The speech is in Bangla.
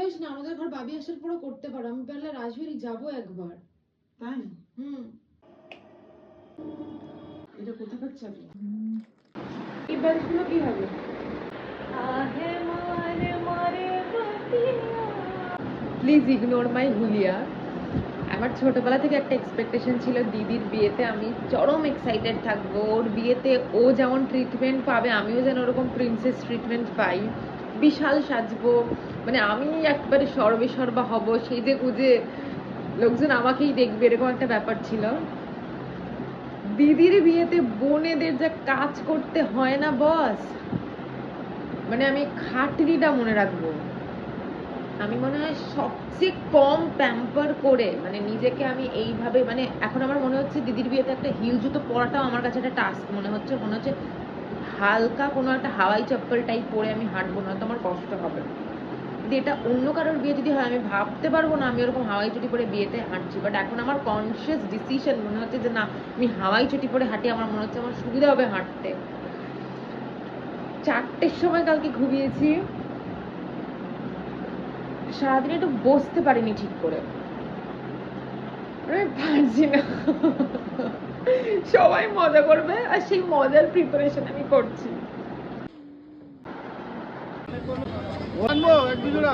পারিস না, আমাদের ঘর বাবি আসার পরে করতে পারো। আমি পারলে রাজবাড়ি যাবো একবার। তাই? এটা কোথাকার চাবি? এই ব্যালগুলো কি হবে? প্লিজ ইগনোর মাই হুলিয়া। আমার ছোটবেলা থেকে একটা এক্সপেকটেশন ছিল দিদির বিয়েতে আমি চরম এক্সাইটেড থাকবো, ওর বিয়েতে ও যেমন ট্রিটমেন্ট পাবে আমিও যেন ওরকম প্রিন্সেস ট্রিটমেন্ট পাই, বিশাল সাজবো, মানে আমি একবারে সর্বেসর্বা হব, সেজে গুজে লোকজন আমাকেই দেখবে, এরকম একটা ব্যাপার ছিল। দিদির বিয়েতে বোনেদের যা কাজ করতে হয় না বস, মানে আমি খাটনিটা মনে রাখবো। আমি মনে হয় সবচেয়ে কম প্যাম্পার করে, মানে নিজেকে আমি এইভাবে, মানে এখন আমার মনে হচ্ছে দিদির বিয়েতে একটা হিল জুতো পরাটাও আমার কাছে একটা টাস্ক মনে হচ্ছে হালকা কোনো একটা হাওয়াই চপ্পল টাইপ পরে আমি হাঁটবো, না তো আমার কষ্ট হবে। যদি এটা অন্য কারোর বিয়ে যদি হয় আমি ভাবতে পারবো না আমি ওরকম হাওয়াই চটি পরে বিয়েতে হাঁটছি, বাট এখন আমার কনসিয়াস ডিসিশন মনে হচ্ছে যে না, আমি হাওয়াই চটি পরে হাঁটি, আমার মনে হচ্ছে আমার সুবিধা হবে হাঁটতে। 4টের সময় কালকে ঘুমিয়েছি, সারাদিন একটু বসতে পারিনি ঠিক করে, আমি পারছি না। সবাই মজা করবে আর সেই মজার প্রিপারেশন আমি করছি। এক দুজোড়া